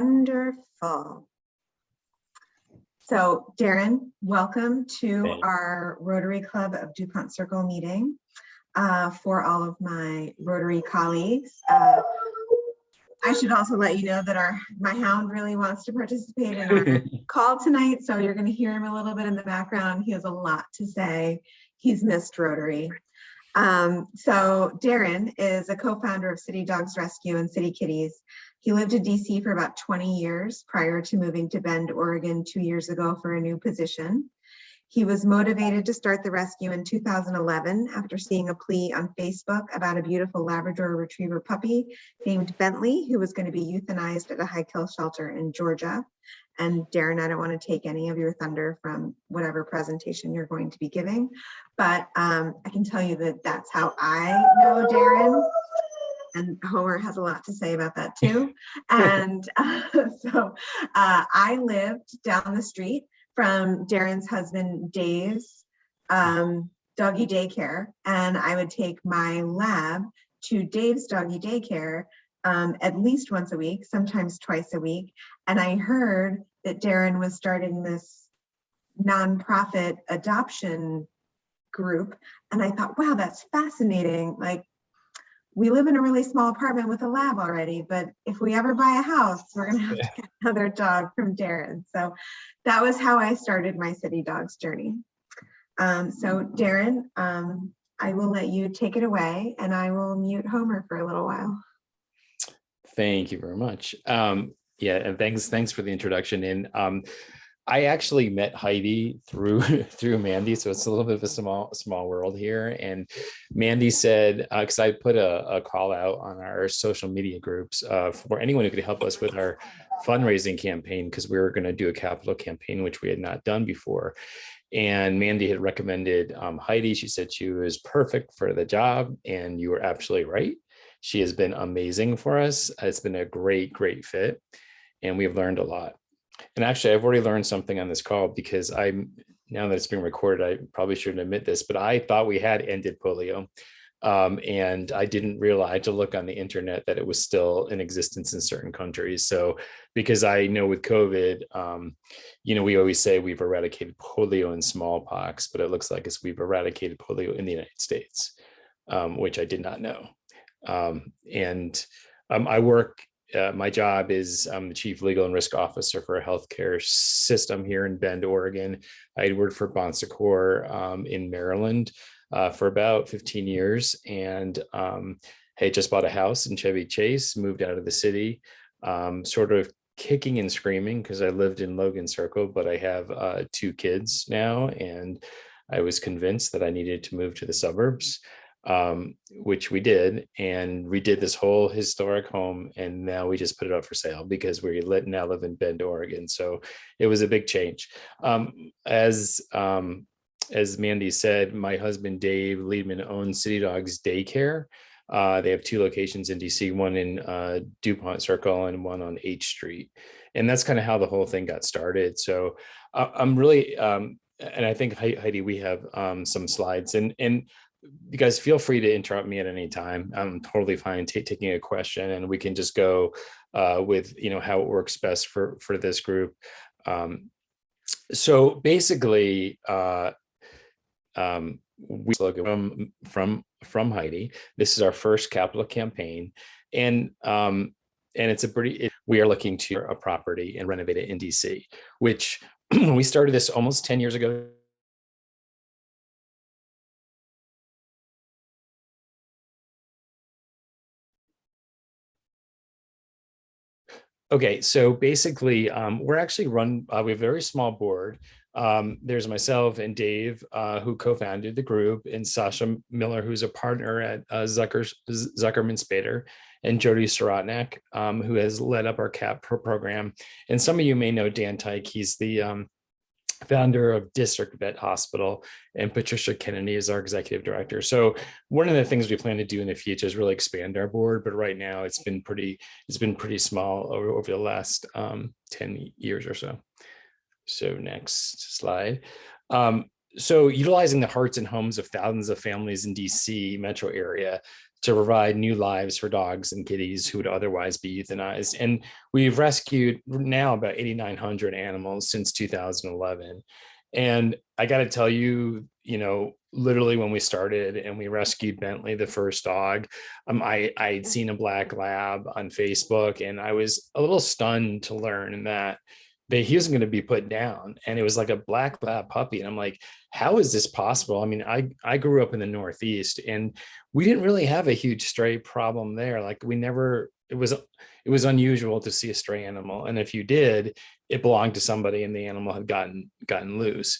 Wonderful. So Darren, welcome to our Rotary Club of Dupont Circle meeting. For all of my Rotary colleagues, I should also let you know that my hound really wants to participate in our call tonight, so you're going to hear him a little bit in the background. He has a lot to say. He's missed Rotary. So Darren is a co-founder of City Dogs Rescue and City Kitties. He lived in DC for about 20 years prior to moving to Bend, Oregon 2 years ago for a new position. He was motivated to start the rescue in 2011 after seeing a plea on Facebook about a beautiful Labrador Retriever puppy named Bentley, who was going to be euthanized at a high kill shelter in Georgia. And Darren, I don't want to take any of your thunder from whatever presentation you're going to be giving, but I can tell you that that's how I know Darren. And Homer has a lot to say about that too. And so I lived down the street from Darren's husband Dave's doggy daycare, and I would take my lab to Dave's doggy daycare at least once a week, sometimes twice a week. And I heard that Darren was starting this nonprofit adoption group, and I thought, wow, that's fascinating. Like, we live in a really small apartment with a lab already, but if we ever buy a house, we're gonna have to get another dog from Darren. So that was how I started my City Dogs journey. So Darren, I will let you take it away, and I will mute Homer for a little while. Thank you very much. Yeah, and thanks for the introduction. And I actually met Heidi through Mandy, so it's a little bit of a small world here. And Mandy said, because I put a call out on our social media groups for anyone who could help us with our fundraising campaign, because we were going to do a capital campaign, which we had not done before. And Mandy had recommended Heidi. She said she was perfect for the job, and you were absolutely right. She has been amazing for us. It's been a great fit, and we've learned a lot. And actually, I've already learned something on this call, because now that it's being recorded, I probably shouldn't admit this, but I thought we had ended polio. And I didn't realize to look on the internet that it was still in existence in certain countries. So, because I know with COVID, we always say we've eradicated polio and smallpox, but it looks like we've eradicated polio in the United States, which I did not know. I work. My job is I'm the Chief Legal and Risk Officer for a healthcare system here in Bend, Oregon. I had worked for Bon Secours in Maryland for about 15 years, and had just bought a house in Chevy Chase, moved out of the city, sort of kicking and screaming because I lived in Logan Circle, but I have 2 kids now, and I was convinced that I needed to move to the suburbs. Which we did, and we did this whole historic home, and now we just put it up for sale because we now live in Bend, Oregon. So it was a big change. As Mandy said, my husband Dave Liebman owns City Dogs Daycare. They have 2 locations in DC, one in Dupont Circle and one on H Street, and that's kind of how the whole thing got started. So I'm really, and I think Heidi, we have some slides, and you guys feel free to interrupt me at any time. I'm totally fine taking a question, and we can just go with how it works best for this group. So basically, we slogan from Heidi. This is our first capital campaign, and it's we are looking to a property and renovate it in DC, which we started this almost 10 years ago. Okay, so basically, we're actually run, we have a very small board. There's myself and Dave, who co-founded the group, and Sasha Miller, who's a partner at Zuckerman Spader, and Jody Sorotnak, who has led up our CAP program. And some of you may know Dan Tyke. He's the founder of District Vet Hospital, and Patricia Kennedy is our executive director. So one of the things we plan to do in the future is really expand our board, but right now it's been pretty small over the last 10 years or so. So next slide. So utilizing the hearts and homes of thousands of families in DC metro area to provide new lives for dogs and kitties who would otherwise be euthanized. And we've rescued now about 8,900 animals since 2011. And I got to tell you, literally when we started and we rescued Bentley, the first dog, I'd seen a black lab on Facebook, and I was a little stunned to learn that he wasn't going to be put down. And it was like a black lab puppy. And I'm like, how is this possible? I mean, I grew up in the Northeast, and we didn't really have a huge stray problem there. Like it was unusual to see a stray animal. And if you did, it belonged to somebody and the animal had gotten loose.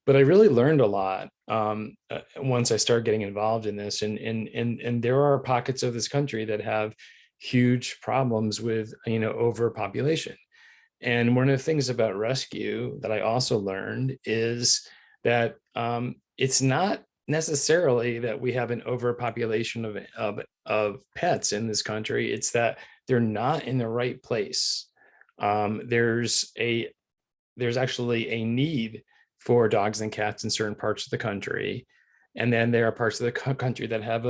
But I really learned a lot once I started getting involved in this. And there are pockets of this country that have huge problems with, overpopulation. And one of the things about rescue that I also learned is that it's not necessarily that we have an overpopulation of pets in this country. It's that they're not in the right place. There's actually a need for dogs and cats in certain parts of the country. And then there are parts of the country that have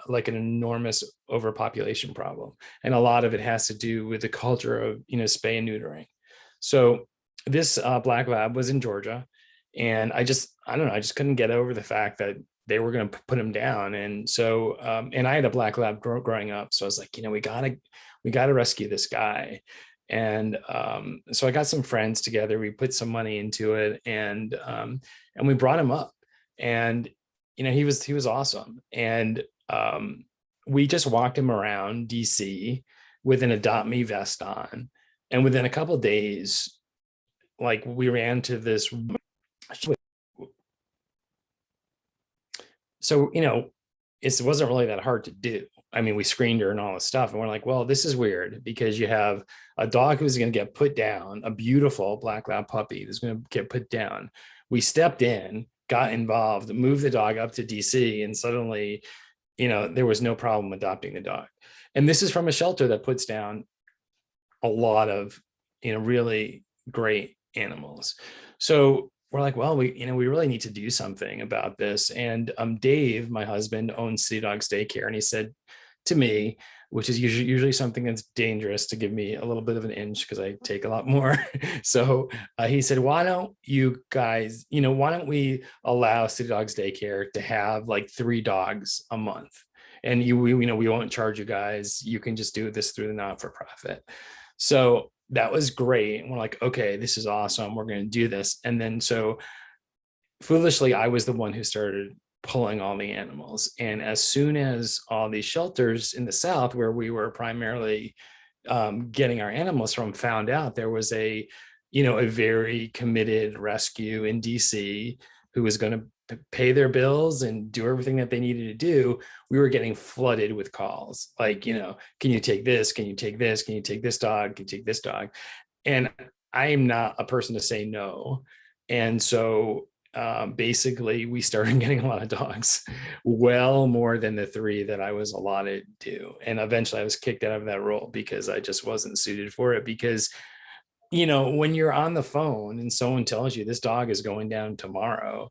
like an enormous overpopulation problem. And a lot of it has to do with the culture of, spay and neutering. So this black lab was in Georgia. And I don't know, I just couldn't get over the fact that they were going to put him down. And so, and I had a black lab growing up. So I was like, we gotta rescue this guy. And so I got some friends together, we put some money into it, and we brought him up. And he was awesome. And we just walked him around DC with an Adopt Me vest on. And within a couple of days, like, we ran to this. So, it wasn't really that hard to do. I mean, we screened her and all this stuff. And we're like, well, this is weird, because you have a dog who's going to get put down, a beautiful black lab puppy who's going to get put down. We stepped in, got involved, moved the dog up to DC, and suddenly, there was no problem adopting the dog. And this is from a shelter that puts down a lot of, really great animals. So we're like, well, we really need to do something about this. And Dave, my husband, owns City Dogs Daycare, and he said to me, which is usually something that's dangerous to give me a little bit of an inch because I take a lot more. So he said, why don't you guys, why don't we allow City Dogs Daycare to have like 3 dogs a month? And we won't charge you guys. You can just do this through the not-for-profit. So that was great. And we're like, okay, this is awesome. We're going to do this. And then so foolishly, I was the one who started pulling all the animals. And as soon as all these shelters in the South, where we were primarily getting our animals from, found out there was a very committed rescue in DC who was going to pay their bills and do everything that they needed to do, we were getting flooded with calls. Like, can you take this? Can you take this? Can you take this dog? Can you take this dog? And I am not a person to say no. And so basically we started getting a lot of dogs, well more than the 3 that I was allotted to. And eventually I was kicked out of that role because I just wasn't suited for it. Because when you're on the phone and someone tells you this dog is going down tomorrow,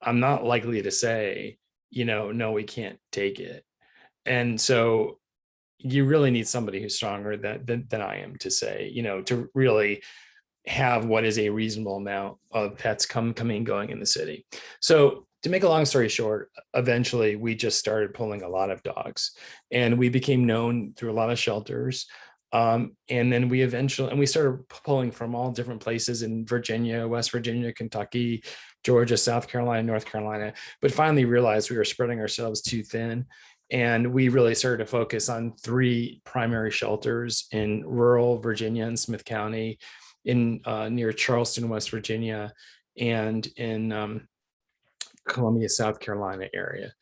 I'm not likely to say, no, we can't take it. And so you really need somebody who's stronger than I am to say, to really have what is a reasonable amount of pets coming and going in the city. So to make a long story short, eventually we just started pulling a lot of dogs, and we became known through a lot of shelters. And then we started pulling from all different places in Virginia, West Virginia, Kentucky, Georgia, South Carolina, North Carolina, but finally realized we were spreading ourselves too thin. And we really started to focus on 3 primary shelters in rural Virginia and Smith County, in near Charleston, West Virginia, and in Columbia, South Carolina area,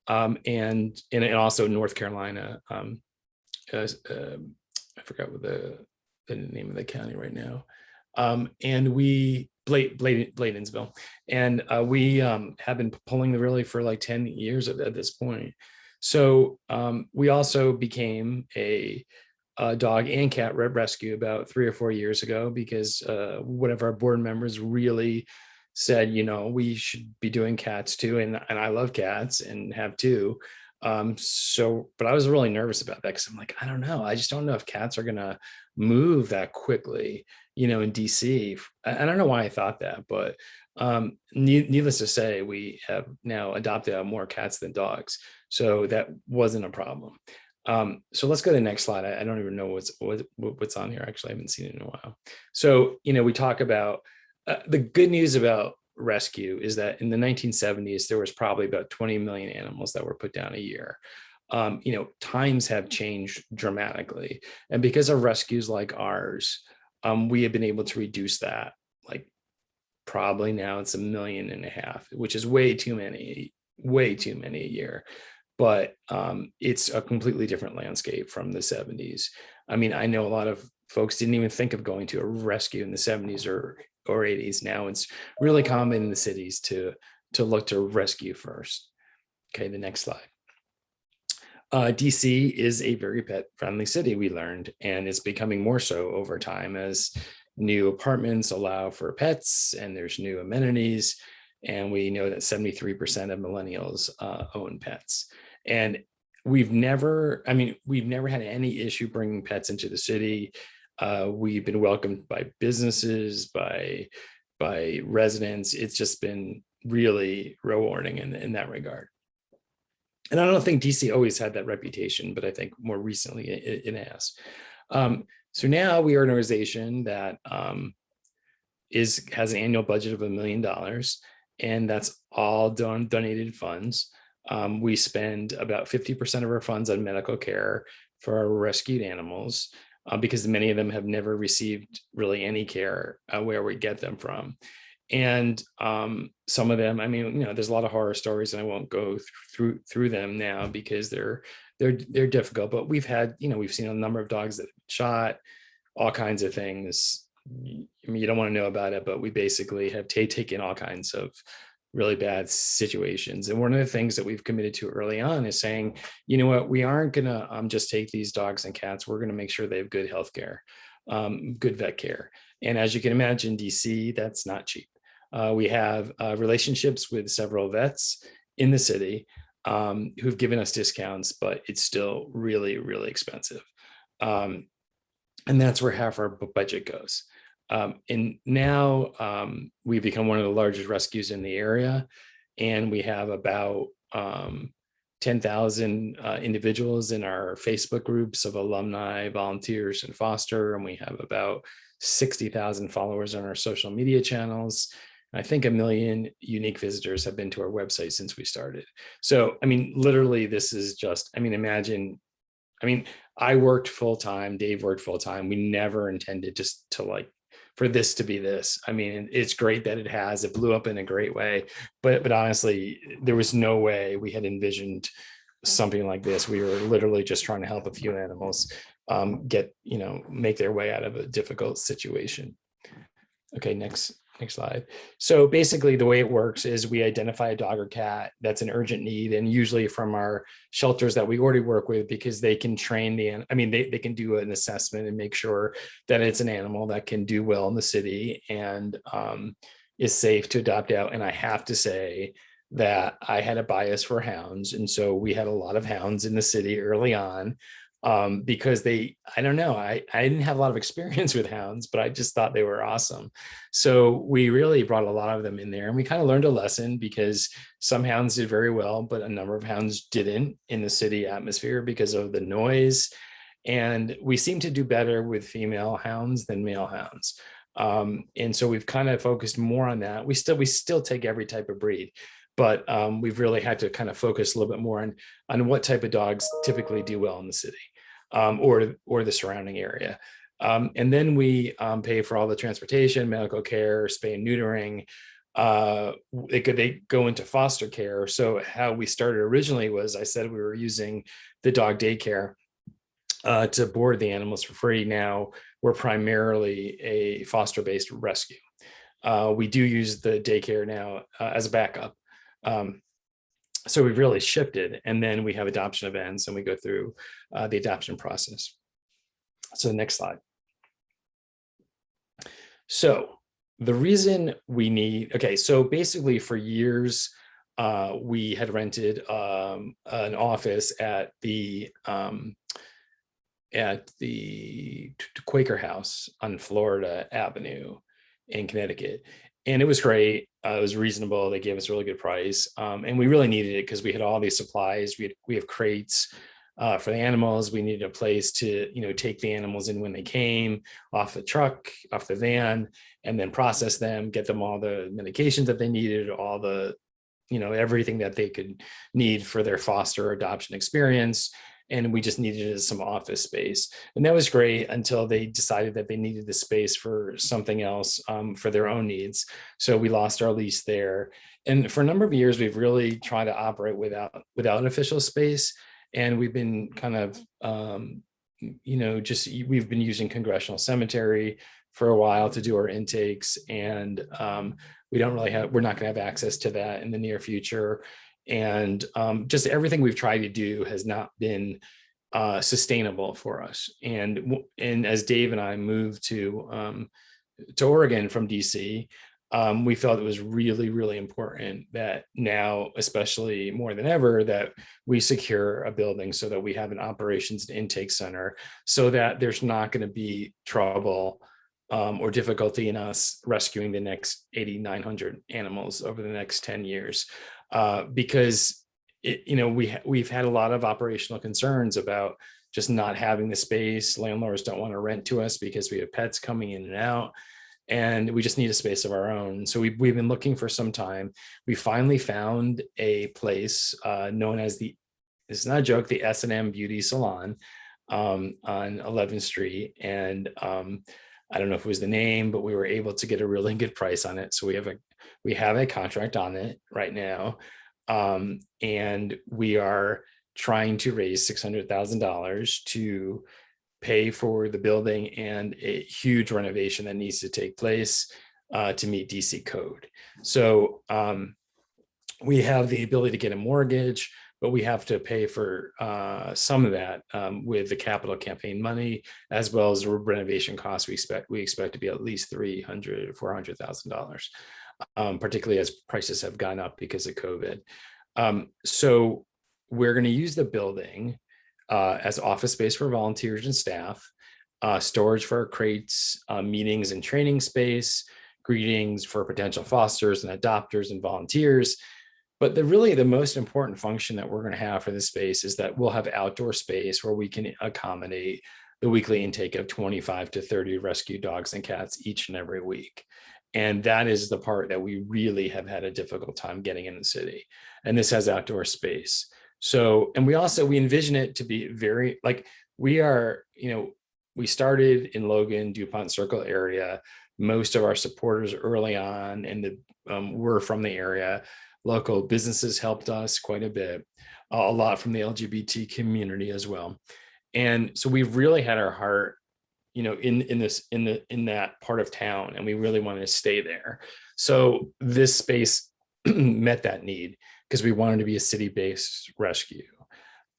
and also North Carolina. I forgot what the name of the county right now. And we Bladensville, and we have been pulling really for like 10 years at this point. So we also became a dog and cat rescue about 3 or 4 years ago, because one of our board members really said, we should be doing cats too. And I love cats and have 2. But I was really nervous about that because I'm like, I don't know. I just don't know if cats are gonna move that quickly, in DC. I don't know why I thought that, but needless to say, we have now adopted more cats than dogs. So that wasn't a problem. So let's go to the next slide. I don't even know what's on here. Actually, I haven't seen it in a while. So, we talk about the good news about rescue is that in the 1970s, there was probably about 20 million animals that were put down a year. Times have changed dramatically. And because of rescues like ours, we have been able to reduce that. Like probably now it's 1.5 million, which is way too many a year. But it's a completely different landscape from the 70s. I mean, I know a lot of folks didn't even think of going to a rescue in the 70s or 80s. Now it's really common in the cities to look to rescue first. Okay, the next slide. DC is a very pet friendly city, we learned, and it's becoming more so over time as new apartments allow for pets and there's new amenities. And we know that 73% of millennials own pets. And we've never had any issue bringing pets into the city. We've been welcomed by businesses, by residents. It's just been really rewarding in that regard. And I don't think DC always had that reputation, but I think more recently it has. So now we are an organization that has an annual budget of $1 million, and that's all donated funds. We spend about 50% of our funds on medical care for our rescued animals because many of them have never received really any care where we get them from. And some of them, there's a lot of horror stories, and I won't go through them now because they're difficult. But we've seen a number of dogs that have been shot, all kinds of things. You don't want to know about it, but we basically have taken all kinds of really bad situations. And one of the things that we've committed to early on is saying, you know what, we aren't going to just take these dogs and cats. We're going to make sure they have good health care, good vet care. And as you can imagine, DC, that's not cheap. We have relationships with several vets in the city who've given us discounts, but it's still really, really expensive. And that's where half our budget goes. And now we've become one of the largest rescues in the area, and we have about 10,000 individuals in our Facebook groups of alumni, volunteers, and foster, and we have about 60,000 followers on our social media channels. I think 1 million unique visitors have been to our website since we started. So, literally, this is just, imagine, I worked full time, Dave worked full time. We never intended just to for this to be this. It's great that it has. It blew up in a great way, but honestly, there was no way we had envisioned something like this. We were literally just trying to help a few animals make their way out of a difficult situation. Okay, next slide. So basically the way it works is we identify a dog or cat that's an urgent need, and usually from our shelters that we already work with, because they can train they can do an assessment and make sure that it's an animal that can do well in the city and is safe to adopt out. And I have to say that I had a bias for hounds. And so we had a lot of hounds in the city early on. Because I didn't have a lot of experience with hounds, but I just thought they were awesome. So we really brought a lot of them in there, and we kind of learned a lesson because some hounds did very well, but a number of hounds didn't in the city atmosphere because of the noise. And we seem to do better with female hounds than male hounds. And so we've kind of focused more on that. We still take every type of breed, but we've really had to kind of focus a little bit more on what type of dogs typically do well in the city or the surrounding area. And then we pay for all the transportation, medical care, spay and neutering. They go into foster care. So how we started originally was, I said we were using the dog daycare to board the animals for free. Now we're primarily a foster-based rescue. We do use the daycare now as a backup. So we've really shifted, and then we have adoption events and we go through the adoption process. So next slide. So the reason we need, so basically for years, we had rented an office at the Quaker House on Florida Avenue in Connecticut. And it was great. It was reasonable. They gave us a really good price. And we really needed it because we had all these supplies. We have crates for the animals. We needed a place to, take the animals in when they came off the truck, off the van, and then process them, get them all the medications that they needed, all the, everything that they could need for their foster adoption experience. And we just needed some office space. And that was great until they decided that they needed the space for something else, for their own needs. So we lost our lease there. And for a number of years, we've really tried to operate without an official space. And we've been kind of, we've been using Congressional Cemetery for a while to do our intakes. And we're not going to have access to that in the near future. And just everything we've tried to do has not been sustainable for us. And as Dave and I moved to Oregon from DC, we felt it was really, really important that now, especially more than ever, that we secure a building so that we have an operations and intake center, so that there's not going to be trouble or difficulty in us rescuing the next 8,900 animals over the next 10 years. Because we've had a lot of operational concerns about just not having the space. Landlords don't want to rent to us because we have pets coming in and out, and we just need a space of our own. So we've been looking for some time. We finally found a place known as it's not a joke, the S&M Beauty Salon on 11th Street. And I don't know if it was the name, but we were able to get a really good price on it. So we have a contract on it right now. And we are trying to raise $600,000 to pay for the building and a huge renovation that needs to take place to meet DC code. So we have the ability to get a mortgage, but we have to pay for some of that with the capital campaign money, as well as the renovation costs. We expect to be at least $300,000 or $400,000, particularly as prices have gone up because of COVID. So we're going to use the building as office space for volunteers and staff, storage for our crates, meetings and training space, greetings for potential fosters and adopters and volunteers. But the most important function that we're going to have for this space is that we'll have outdoor space where we can accommodate the weekly intake of 25 to 30 rescue dogs and cats each and every week. And that is the part that we really have had a difficult time getting in the city. And this has outdoor space. So, and we envision it to be very, like, we started in Logan, Dupont Circle area. Most of our supporters early on were from the area. Local businesses helped us quite a bit, a lot from the LGBT community as well. And so we've really had our heart, in that part of town, and we really wanted to stay there. So this space met that need because we wanted to be a city-based rescue.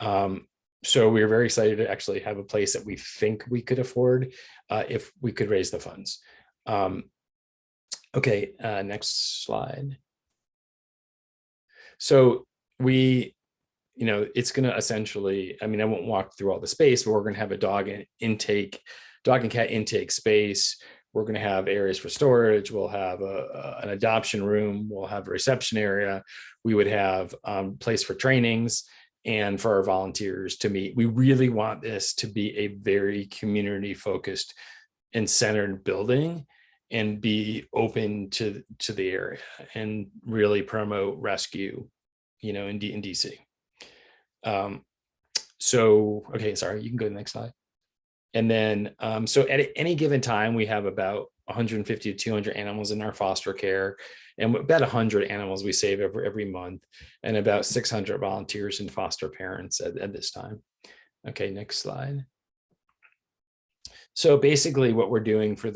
So we were very excited to actually have a place that we think we could afford if we could raise the funds. Okay, next slide. So it's going to essentially, I won't walk through all the space, but we're going to have a dog and cat intake space. We're going to have areas for storage. We'll have an adoption room. We'll have a reception area. We would have place for trainings and for our volunteers to meet. We really want this to be a very community focused and centered building, and be open to the area and really promote rescue, in DC. Okay, sorry, you can go to the next slide. And then, so at any given time, we have about 150 to 200 animals in our foster care, and about 100 animals we save every month, and about 600 volunteers and foster parents at this time. Okay, next slide. So basically what we're doing for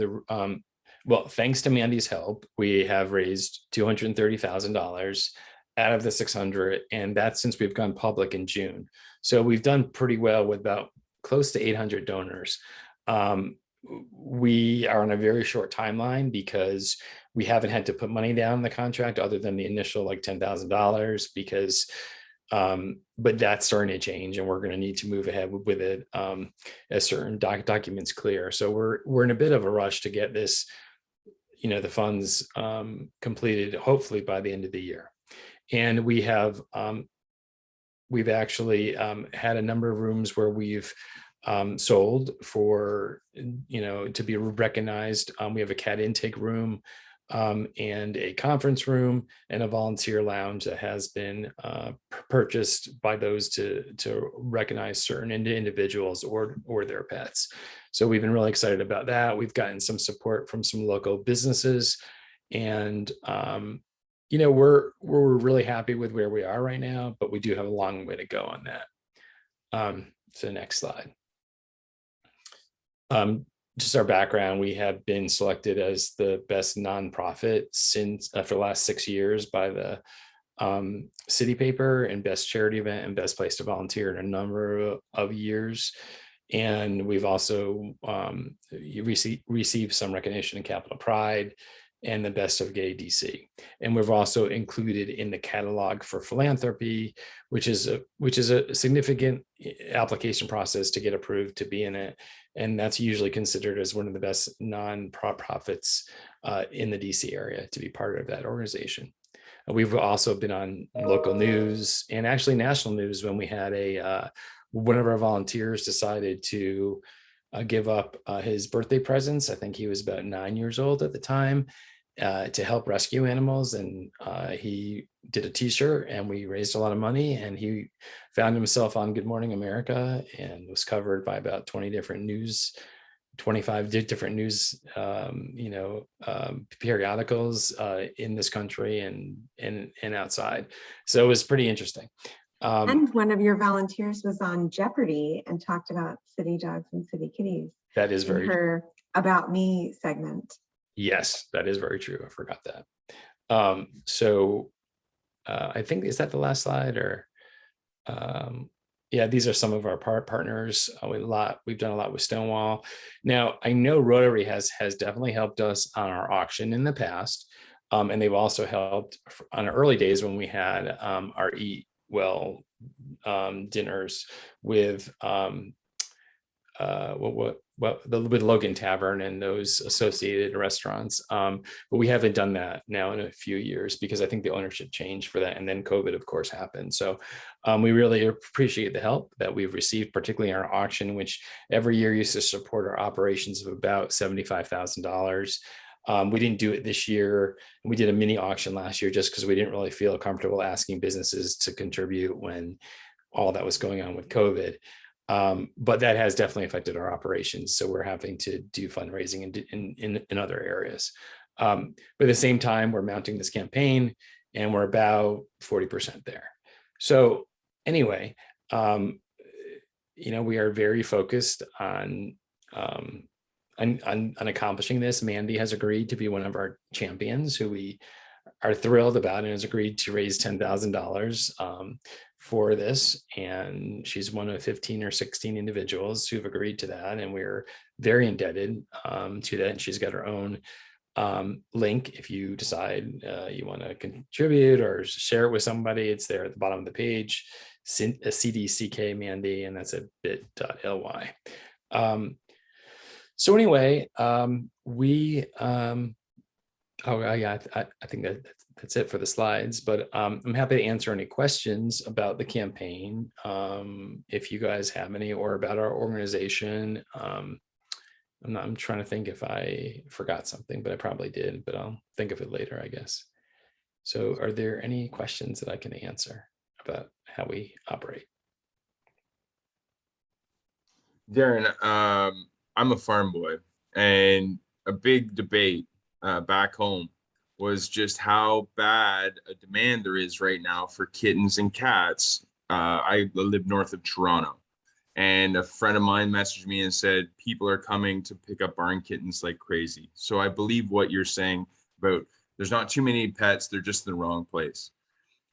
well, thanks to Mandy's help, we have raised $230,000 out of the 600, and that's since we've gone public in June. So we've done pretty well with about close to 800 donors. we are on a very short timeline because we haven't had to put money down in the contract other than the initial like $10,000 because but that's starting to change and we're going to need to move ahead with it as certain documents clear. So we're in a bit of a rush to get this, the funds completed hopefully by the end of the year. And we've actually had a number of rooms where we've sold for, to be recognized. We have a cat intake room and a conference room and a volunteer lounge that has been purchased by those to recognize certain individuals or their pets. So we've been really excited about that. We've gotten some support from some local businesses, and we're really happy with where we are right now, but we do have a long way to go on that. So next slide. Just our background, we have been selected as the best nonprofit since for the last 6 years by the City Paper, and best charity event and best place to volunteer in a number of years. And we've also received some recognition in Capital Pride and the Best of Gay DC. And we've also included in the catalog for philanthropy, which is a significant application process to get approved to be in it. And that's usually considered as one of the best non-profits in the DC area to be part of that organization. We've also been on local news and actually national news when we had one of our volunteers decided to give up his birthday presents. I think he was about 9 years old at the time, to help rescue animals. And he did a t-shirt and we raised a lot of money, and he found himself on Good Morning America and was covered by about 25 different news periodicals in this country and outside. So it was pretty interesting. And one of your volunteers was on Jeopardy and talked about city dogs and city kitties. That is very her About Me segment. Yes, that is very true. I forgot that. I think, is that the last slide? Or yeah, these are some of our partners. We've done a lot with Stonewall. Now, I know Rotary has definitely helped us on our auction in the past, and they've also helped on early days when we had our Eat Well dinners with with Logan Tavern and those associated restaurants. But we haven't done that now in a few years because I think the ownership changed for that. And then COVID, of course, happened. So we really appreciate the help that we've received, particularly in our auction, which every year used to support our operations of about $75,000. We didn't do it this year. We did a mini auction last year just because we didn't really feel comfortable asking businesses to contribute when all that was going on with COVID. But that has definitely affected our operations. So we're having to do fundraising in other areas. But at the same time, we're mounting this campaign and we're about 40% there. So anyway, we are very focused on accomplishing this. Mandy has agreed to be one of our champions, who we are thrilled about, and has agreed to raise $10,000 for this. And she's one of 15 or 16 individuals who've agreed to that. And we're very indebted to that. And she's got her own link. If you decide you want to contribute or share it with somebody, it's there at the bottom of the page, CDCK Mandy, and that's at bit.ly. So anyway, I think that's it for the slides, but I'm happy to answer any questions about the campaign, if you guys have any, or about our organization. I'm trying to think if I forgot something, but I probably did, but I'll think of it later, I guess. So are there any questions that I can answer about how we operate? Darren, I'm a farm boy, and a big debate back home was just how bad a demand there is right now for kittens and cats. I live north of Toronto, and a friend of mine messaged me and said people are coming to pick up barn kittens like crazy. So I believe what you're saying about there's not too many pets, they're just in the wrong place.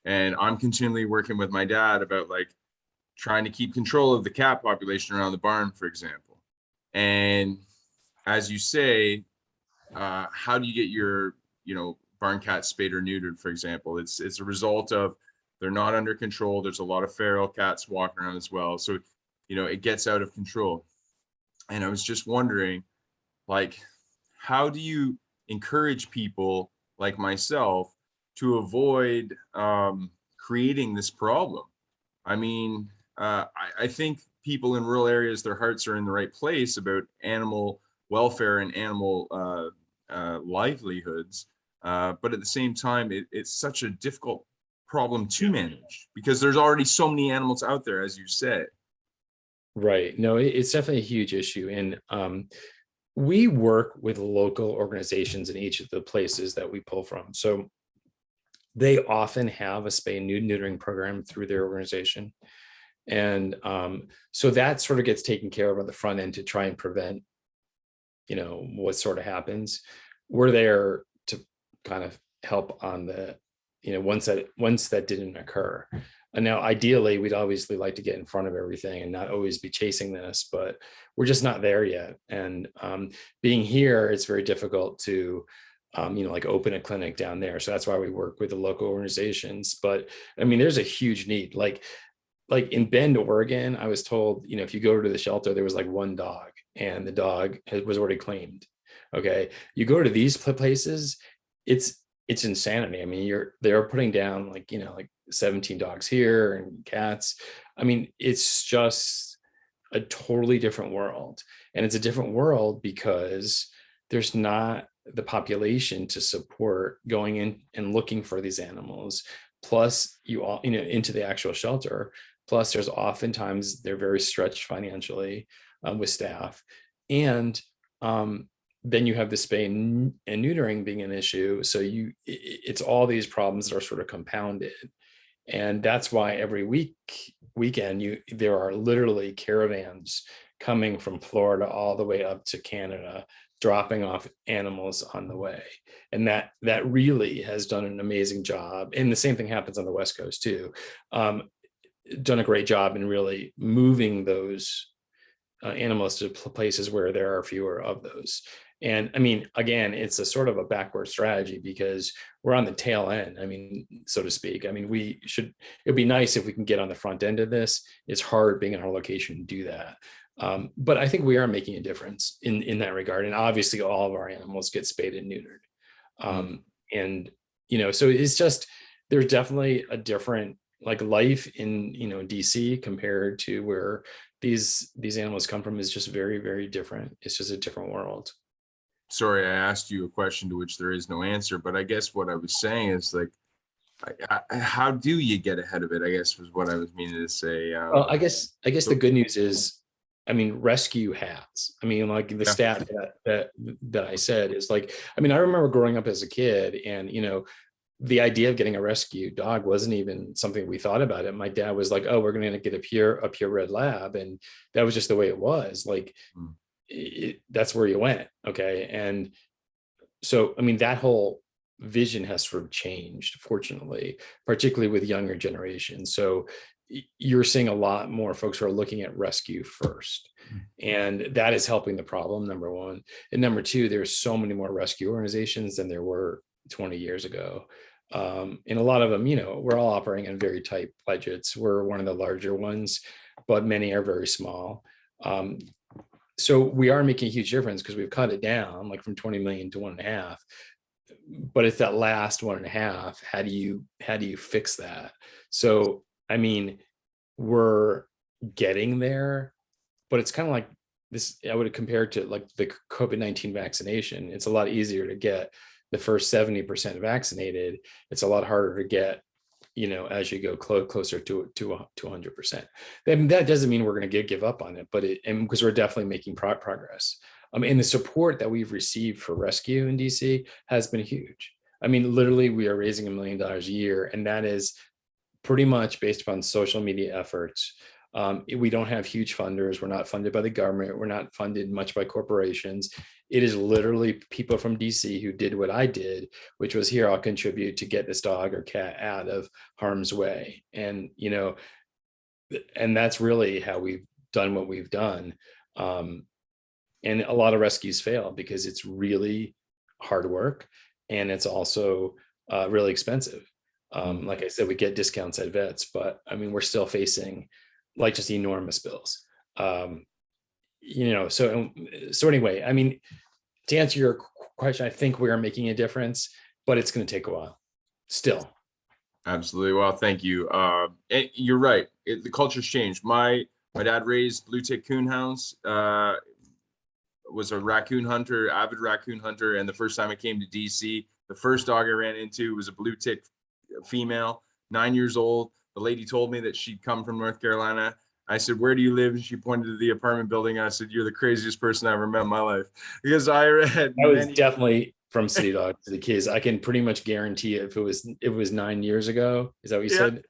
And I'm continually working with my dad about like trying to keep control of the cat population around the barn, for example. And as you say, how do you get your, barn cat spayed or neutered, for example? It's a result of they're not under control. There's a lot of feral cats walking around as well. So, it gets out of control. And I was just wondering, like, how do you encourage people like myself to avoid creating this problem? I mean, I think people in rural areas, their hearts are in the right place about animal welfare and animal livelihoods. But at the same time, it's such a difficult problem to manage because there's already so many animals out there, as you said. Right. No, it's definitely a huge issue. And we work with local organizations in each of the places that we pull from. So they often have a spay and neutering program through their organization. And so that sort of gets taken care of on the front end to try and prevent, what sort of happens. We're there to kind of help on the, once that didn't occur. And now ideally we'd obviously like to get in front of everything and not always be chasing this, but we're just not there yet. And being here, it's very difficult to like open a clinic down there. So that's why we work with the local organizations. But I mean, there's a huge need. Like in Bend, Oregon, I was told, if you go to the shelter, there was like one dog and the dog was already claimed. Okay. You go to these places, it's insanity. I mean, they're putting down like 17 dogs here and cats. I mean, it's just a totally different world. And it's a different world because there's not the population to support going in and looking for these animals. Plus you all, into the actual shelter. Plus there's oftentimes they're very stretched financially with staff. And then you have the spay and neutering being an issue. So it's all these problems that are sort of compounded. And that's why every weekend there are literally caravans coming from Florida all the way up to Canada, dropping off animals on the way. And that really has done an amazing job. And the same thing happens on the West Coast too. Done a great job in really moving those animals to places where there are fewer of those. And I mean, again, it's a sort of a backward strategy because we're on the tail end, I mean, so to speak. I mean, it'd be nice if we can get on the front end of this. It's hard being in our location to do that. But I think we are making a difference in that regard. And obviously all of our animals get spayed and neutered. And, so it's just, there's definitely a different like life in, DC compared to where these animals come from is just very, very different. It's just a different world. Sorry, I asked you a question to which there is no answer, but I guess what I was saying is like, how do you get ahead of it? I guess was what I was meaning to say. Well, I guess the good news is, I mean, rescue has. I mean, like the stat that I said is like, I mean, I remember growing up as a kid, and the idea of getting a rescue dog wasn't even something we thought about it. My dad was like, "Oh, we're going to get a purebred lab," and that was just the way it was. Like, that's where you went. Okay, and so I mean, that whole vision has sort of changed, fortunately, particularly with younger generations. So you're seeing a lot more folks who are looking at rescue first, and that is helping the problem, number one. And number two, there's so many more rescue organizations than there were 20 years ago. And a lot of them, we're all operating on very tight budgets. We're one of the larger ones, but many are very small. So we are making a huge difference because we've cut it down like from 20 million to 1.5. But it's that last 1.5. How do you fix that? So, I mean, we're getting there, but it's kind of like this. I would compare it to like the COVID-19 vaccination. It's a lot easier to get the first 70% vaccinated. It's a lot harder to get, as you go closer to 100%. That doesn't mean we're going to give up on it, but because we're definitely making progress. And the support that we've received for rescue in DC has been huge. I mean, literally, we are raising $1 million a year, and that is pretty much based upon social media efforts. We don't have huge funders. We're not funded by the government. We're not funded much by corporations. It is literally people from DC who did what I did, which was, here, I'll contribute to get this dog or cat out of harm's way. And, and that's really how we've done what we've done. And a lot of rescues fail because it's really hard work, and it's also really expensive. Like I said, we get discounts at vets, but I mean, we're still facing like just enormous bills. So anyway, I mean, to answer your question, I think we are making a difference, but it's going to take a while still. Absolutely. Well, thank you. And you're right. The culture's changed. My dad raised blue tick coonhounds, was a raccoon hunter, avid raccoon hunter. And the first time I came to DC, the first dog I ran into was a blue tick female, 9 years old. The lady told me that she'd come from North Carolina. I said, "Where do you live?" And she pointed to the apartment building. I said, "You're the craziest person I ever met in my life." Because I was definitely from City Dog to the Kids. I can pretty much guarantee if it was 9 years ago. Is that what you said?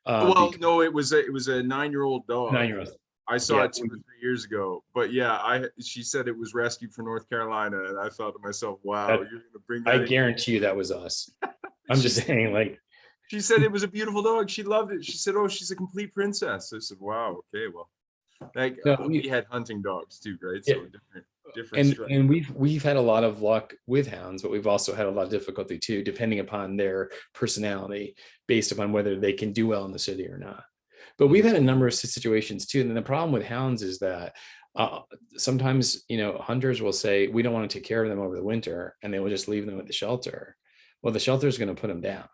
Well, no, it was a 9-year-old dog. 9-year-old. I saw it 2 or 3 years ago, but yeah, she said it was rescued from North Carolina, and I thought to myself, "Wow, you're going to bring that." I guarantee you that was us. I'm just saying, like. She said it was a beautiful dog. She loved it. She said, "Oh, she's a complete princess." I said, "Wow, okay, well." Like we had hunting dogs too, right? So different. And we've had a lot of luck with hounds, but we've also had a lot of difficulty too, depending upon their personality, based upon whether they can do well in the city or not. But we've had a number of situations too. And the problem with hounds is that sometimes, hunters will say, "We don't want to take care of them over the winter," and they will just leave them at the shelter. Well, the shelter is going to put them down.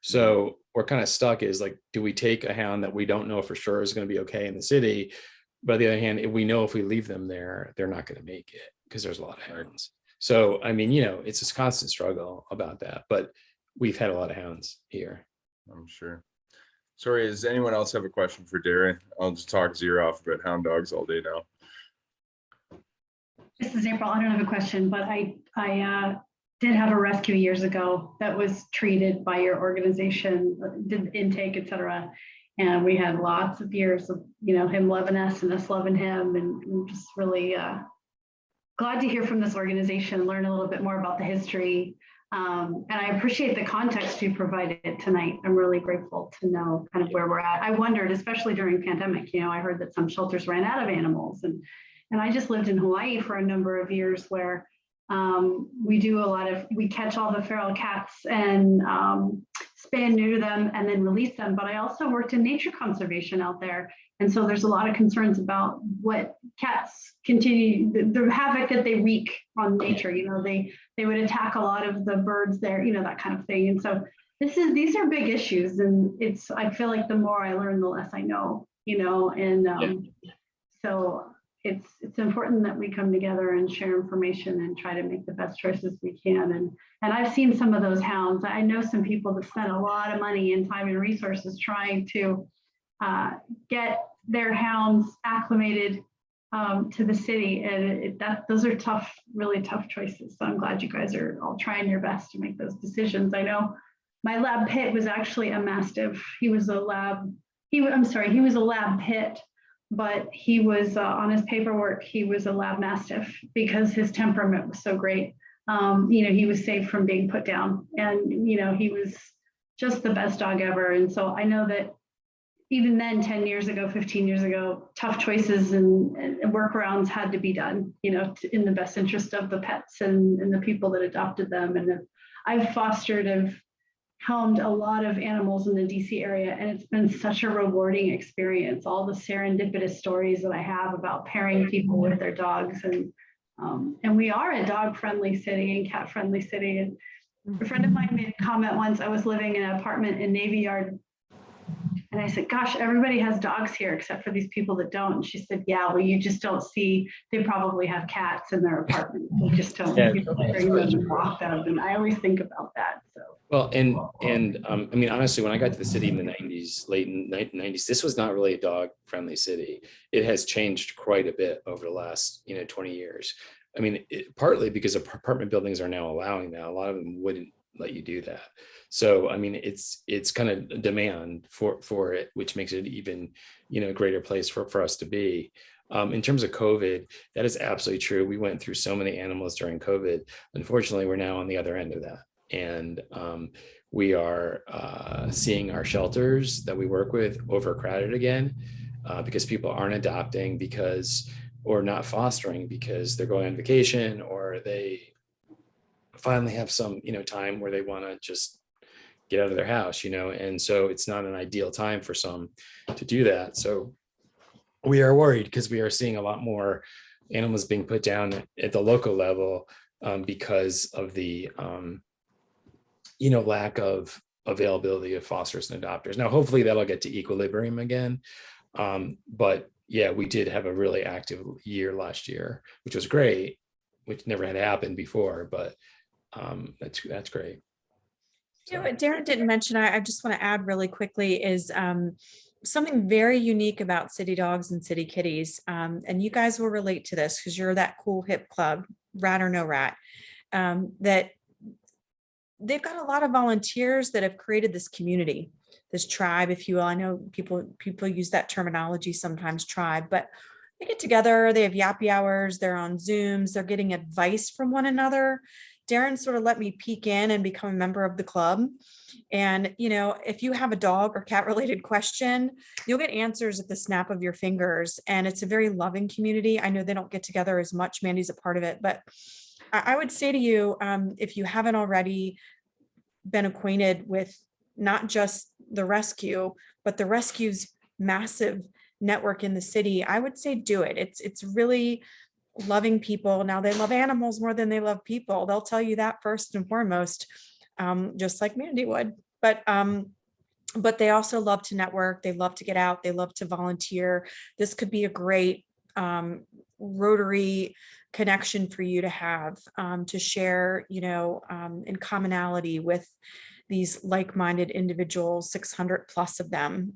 So we're kind of stuck is like, do we take a hound that we don't know for sure is going to be okay in the city? But on the other hand, if we know if we leave them there, they're not going to make it because there's a lot of hounds. So, I mean, it's a constant struggle about that, but we've had a lot of hounds here. I'm sure. Sorry, does anyone else have a question for Darren? I'll just talk his ear off about hound dogs all day now. This is April. I don't have a question, but I did have a rescue years ago that was treated by your organization, did intake, et cetera. And we had lots of years of, him loving us and us loving him. And I'm just really glad to hear from this organization, learn a little bit more about the history. And I appreciate the context you provided tonight. I'm really grateful to know kind of where we're at. I wondered, especially during pandemic, I heard that some shelters ran out of animals. And I just lived in Hawaii for a number of years where we catch all the feral cats and spay and neuter them and then release them. But I also worked in nature conservation out there. And so there's a lot of concerns about what cats continue, the havoc that they wreak on nature. They would attack a lot of the birds there, that kind of thing. And so these are big issues. And I feel like the more I learn, the less I know, so it's important that we come together and share information and try to make the best choices we can. And I've seen some of those hounds. I know some people that spend a lot of money and time and resources trying to get their hounds acclimated to the city. And those are tough, really tough choices. So I'm glad you guys are all trying your best to make those decisions. I know my lab pit was actually a Mastiff. He was a lab pit. But he was on his paperwork, he was a lab Mastiff because his temperament was so great. He was safe from being put down, and he was just the best dog ever. And so I know that even then, 10 years ago, 15 years ago, tough choices and workarounds had to be done, in the best interest of the pets and the people that adopted them. And I've helmed a lot of animals in the DC area, and it's been such a rewarding experience. All the serendipitous stories that I have about pairing people with their dogs, and we are a dog-friendly city and cat-friendly city. And a friend of mine made a comment once. I was living in an apartment in Navy Yard, and I said, "Gosh, everybody has dogs here except for these people that don't." And she said, "Yeah, well, you just don't see. They probably have cats in their apartment. You just don't bring them and walk them." And I always think about that. So. Well, and I mean, honestly, when I got to the city in the 90s, late 90s, this was not really a dog-friendly city. It has changed quite a bit over the last 20 years. I mean, partly because apartment buildings are now allowing that. A lot of them wouldn't let you do that. So, I mean, it's kind of a demand for it, which makes it even, a greater place for us to be. In terms of COVID, that is absolutely true. We went through so many animals during COVID. Unfortunately, we're now on the other end of that. And we are seeing our shelters that we work with overcrowded again because people aren't adopting because or not fostering because they're going on vacation, or they finally have some, time where they want to just get out of their house, and so it's not an ideal time for some to do that. So we are worried because we are seeing a lot more animals being put down at the local level, because of the lack of availability of fosters and adopters. Now, hopefully that'll get to equilibrium again. But yeah, we did have a really active year last year, which was great, which never had happened before, but that's great. What Darren didn't mention, I just want to add really quickly, is something very unique about City Dogs and City Kitties. And you guys will relate to this because you're that cool hip club, rat or no rat, that they've got a lot of volunteers that have created this community, this tribe, if you will. I know people use that terminology sometimes, tribe, but they get together, they have yappy hours, they're on Zooms, they're getting advice from one another. Darren sort of let me peek in and become a member of the club. And, if you have a dog or cat related question, you'll get answers at the snap of your fingers. And it's a very loving community. I know they don't get together as much. Mandy's a part of it, but I would say to you, if you haven't already been acquainted with not just the rescue, but the rescue's massive network in the city, I would say do it. It's really loving people. Now, they love animals more than they love people. They'll tell you that first and foremost, just like Mandy would. But they also love to network. They love to get out. They love to volunteer. This could be a great Rotary connection for you to have, to share, in commonality with these like-minded individuals, 600 plus of them.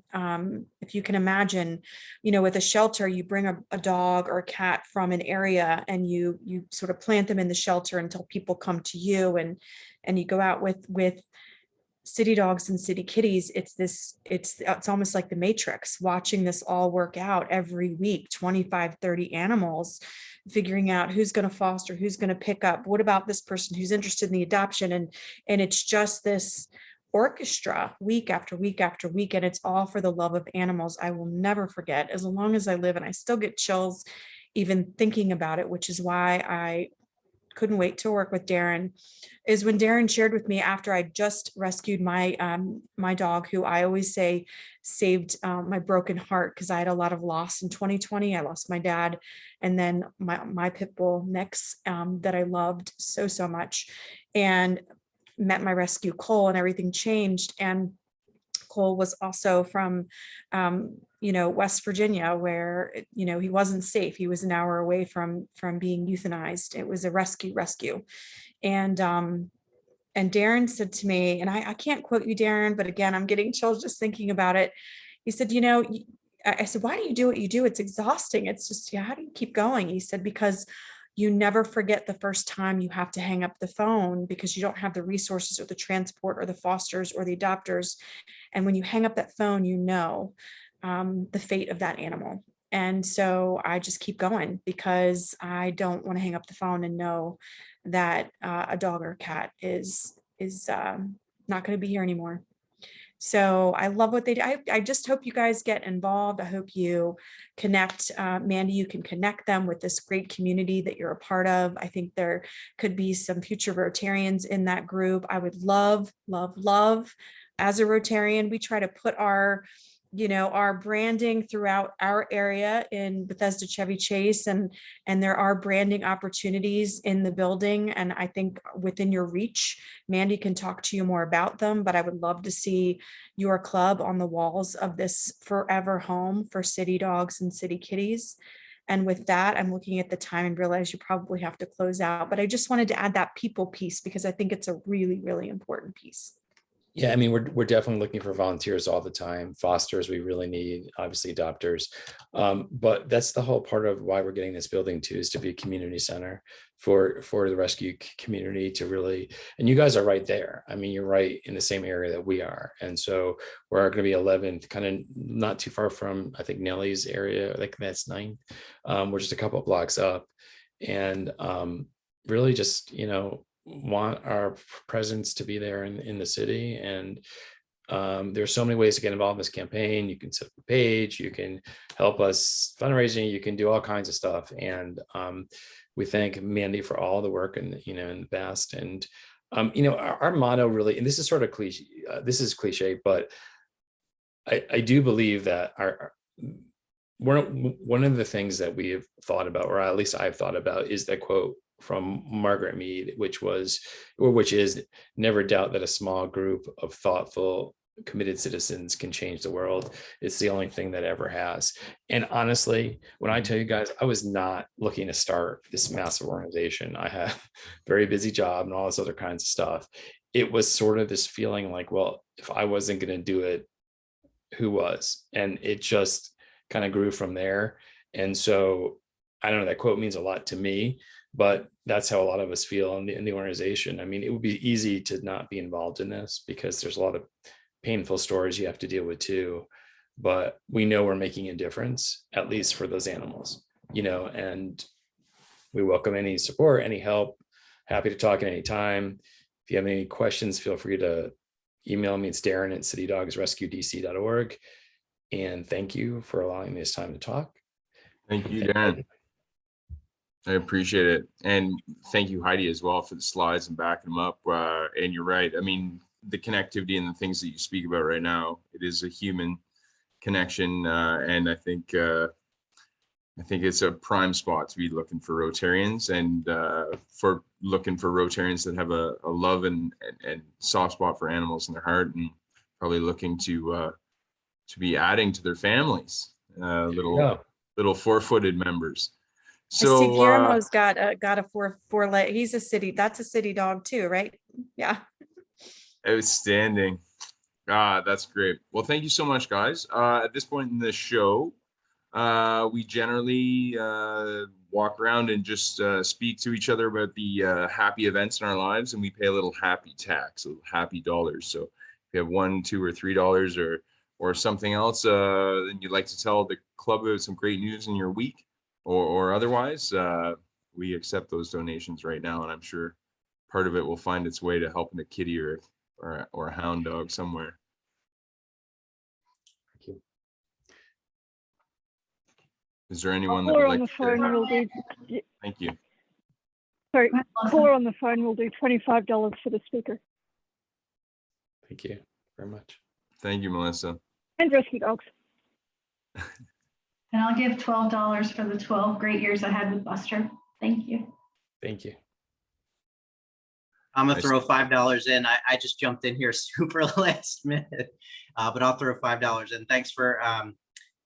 If you can imagine, with a shelter, you bring a dog or a cat from an area and you sort of plant them in the shelter until people come to you, and you go out with City Dogs and City Kitties. It's almost like the Matrix, watching this all work out every week, 25, 30 animals, figuring out who's going to foster, who's going to pick up, what about this person who's interested in the adoption. And it's just this orchestra week after week after week. And it's all for the love of animals. I will never forget, as long as I live, and I still get chills even thinking about it, which is why I couldn't wait to work with Darren, is when Darren shared with me after I just rescued my my dog, who I always say saved my broken heart, because I had a lot of loss in 2020. I lost my dad, and then my pit bull Nix, that I loved so much, and met my rescue Cole, and everything changed. And Cole was also from West Virginia, where he wasn't safe. He was an hour away from being euthanized. It was a rescue. And Darren said to me, and I can't quote you, Darren, but again, I'm getting chills just thinking about it. He said, I said, why do you do what you do? It's exhausting. It's just, how do you keep going? He said, because you never forget the first time you have to hang up the phone, because you don't have the resources or the transport or the fosters or the adopters. And when you hang up that phone, the fate of that animal. And so I just keep going, because I don't want to hang up the phone and know that a dog or a cat is not going to be here anymore. So I love what they do. I just hope you guys get involved. I hope you connect. Mandy, you can connect them with this great community that you're a part of. I think there could be some future Rotarians in that group. I would love, as a Rotarian, we try to put our branding throughout our area in Bethesda Chevy Chase, and there are branding opportunities in the building. And I think within your reach, Mandy can talk to you more about them, but I would love to see your club on the walls of this forever home for City Dogs and City Kitties. And with that, I'm looking at the time and realize you probably have to close out, but I just wanted to add that people piece, because I think it's a really, really important piece. Yeah, I mean, we're definitely looking for volunteers all the time. Fosters, we really need, obviously adopters. But that's the whole part of why we're getting this building too, is to be a community center for the rescue community to really, and you guys are right there. I mean, you're right in the same area that we are. And so we're going to be 11th, kind of not too far from, I think, Nellie's area, like that's 9th. We're just a couple of blocks up, and really just, want our presence to be there in the city. And there's so many ways to get involved in this campaign. You can set up a page, you can help us fundraising, you can do all kinds of stuff. And we thank Mandy for all the work in the past. And our motto really, and this is sort of cliche, this is cliche, but I do believe that one of the things that we have thought about, or at least I've thought about, is that quote from Margaret Mead, which is never doubt that a small group of thoughtful, committed citizens can change the world. It's the only thing that ever has. And honestly, when I tell you guys, I was not looking to start this massive organization. I have a very busy job and all this other kinds of stuff. It was sort of this feeling like, well, if I wasn't going to do it, who was? And it just kind of grew from there. And so I don't know, that quote means a lot to me, but that's how a lot of us feel in the organization. I mean, it would be easy to not be involved in this because there's a lot of painful stories you have to deal with too, but we know we're making a difference, at least for those animals, and we welcome any support, any help. Happy to talk at any time. If you have any questions, feel free to email me. It's Darren at citydogsrescuedc.org. And thank you for allowing me this time to talk. Thank you, Darren. I appreciate it. And thank you, Heidi, as well, for the slides and backing them up. And you're right. I mean, the connectivity and the things that you speak about right now, it is a human connection. And I think it's a prime spot to be looking for Rotarians, and for looking for Rotarians that have a love and soft spot for animals in their heart, and probably looking to be adding to their families, little four-footed members. So I see Guillermo's got a four leg. He's that's a city dog too, right? Yeah. Outstanding. That's great. Well, thank you so much, guys. At this point in the show, we generally walk around and just speak to each other about the happy events in our lives, and we pay a little happy tax, a little happy dollars. So if you have $1, $2, or $3 or something else, and you'd like to tell the club about some great news in your week or otherwise, we accept those donations right now, and I'm sure part of it will find its way to helping a kitty or a hound dog somewhere. Thank you. Is there anyone that would like to say? Thank you. Sorry, caller on the phone will do $25 for the speaker. Thank you very much. Thank you, Melissa. And rescue dogs. And I'll give $12 for the 12 great years I had with Buster. Thank you. Thank you. I'm gonna throw $5 in. I just jumped in here super last minute, but I'll throw $5 in. Thanks for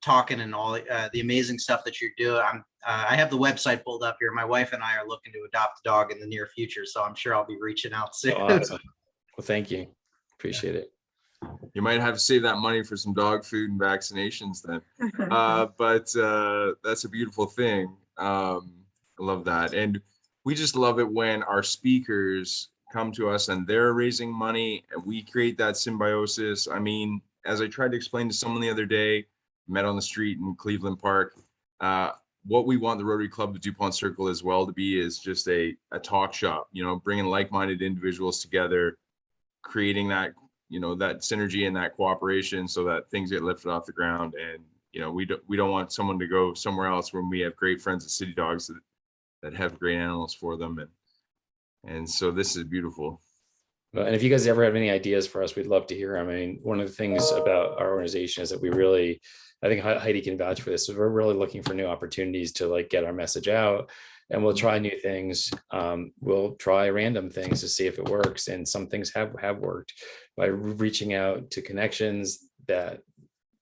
talking and all the amazing stuff that you're doing. I have the website pulled up here. My wife and I are looking to adopt a dog in the near future, so I'm sure I'll be reaching out soon. Oh, awesome. Well, thank you. Appreciate it. You might have to save that money for some dog food and vaccinations then. But that's a beautiful thing. I love that. And we just love it when our speakers come to us and they're raising money and we create that symbiosis. I mean, as I tried to explain to someone the other day, met on the street in Cleveland Park, what we want the Rotary Club of Dupont Circle as well to be is just a talk shop, bringing like-minded individuals together, creating that, that synergy and that cooperation so that things get lifted off the ground. And, we don't want someone to go somewhere else when we have great friends at City Dogs that have great animals for them. And so this is beautiful. And if you guys ever have any ideas for us, we'd love to hear. I mean, one of the things about our organization is that we really, I think Heidi can vouch for this, is we're really looking for new opportunities to get our message out, and we'll try new things. We'll try random things to see if it works. And some things have worked by reaching out to connections that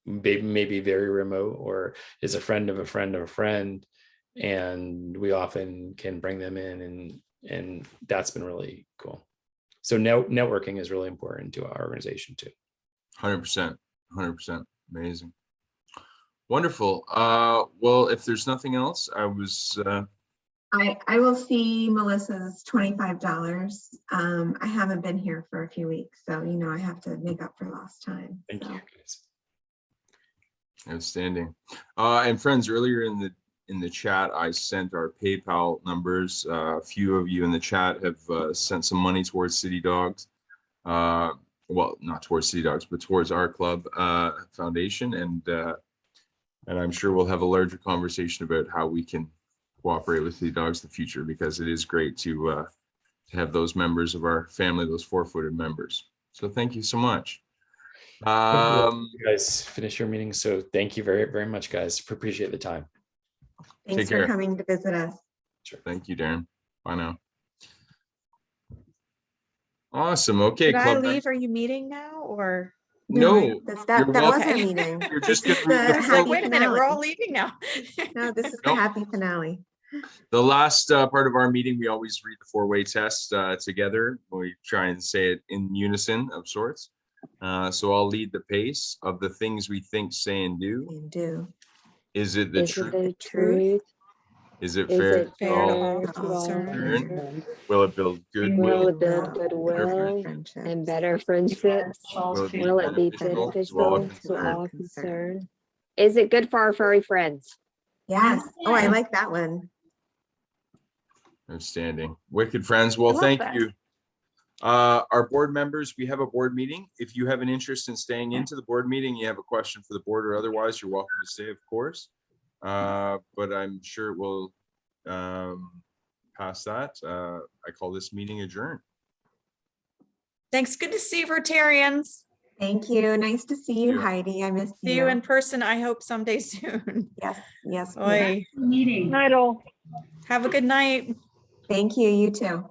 may be very remote or is a friend of a friend of a friend. And we often can bring them in, and that's been really cool. So networking is really important to our organization too. 100%, amazing. Wonderful. Well, if there's nothing else, I will see Melissa's $25. I haven't been here for a few weeks, so I have to make up for lost time. Thank you, guys. Outstanding. And friends, earlier in the chat, I sent our PayPal numbers. A few of you in the chat have sent some money towards City Dogs. well, not towards City Dogs, but towards our club foundation. And I'm sure we'll have a larger conversation about how we can cooperate with City Dogs in the future, because it is great to have those members of our family, those four-footed members. So thank you so much. You guys finish your meeting. So thank you very, very much, guys. Appreciate the time. Thanks for care. coming to visit us. Sure. Thank you, Darren. Bye now. Awesome. Okay. Did I club leave? Are you meeting now or? No, That you're was welcome. our Okay. meeting. You're just This gonna is read the the I was like, happy wait a minute, we're all finale. leaving now. No, this is the Nope. happy finale. The last part of our meeting, we always read the four-way test together. We try and say it in unison of sorts. So I'll lead the pace of the things we think, say, and do. You do. Is it the Is it truth? the truth? Is it Is fair it to fair all? to all fair to all concerned? concerned? Will it build Will goodwill? it build Better goodwill friendships. and better friendships? Will it be Will it be beneficial beneficial to concerned? all concerned? Is it good for our furry friends? Yes. Oh, I like that one. Outstanding. Wicked friends. Well, love thank that. you. Our board members, we have a board meeting. If you have an interest in staying into the board meeting, you have a question for the board or otherwise, you're welcome to stay, of course. But I'm sure we'll past that. I call this meeting adjourned. Thanks. Good to see you, Rotarians. Thank you. Nice to see you, Yeah. Heidi. I missed See you in person, I hope someday soon. Yes, yes. please. Oy. Meeting. Night all. Have a good night. Thank you. You too.